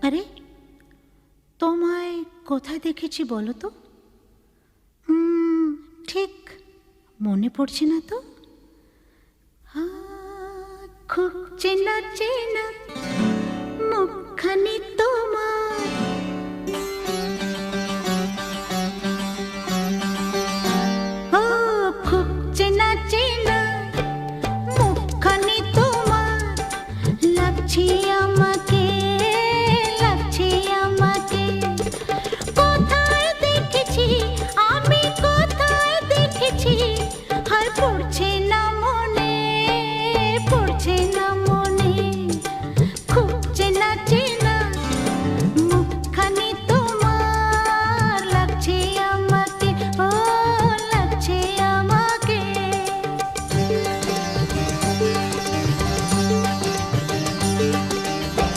আরে, তোমায় কোথায় দেখেছি বলো তো? ঠিক মনে পড়ছে না তো। খুব চেনা চেনা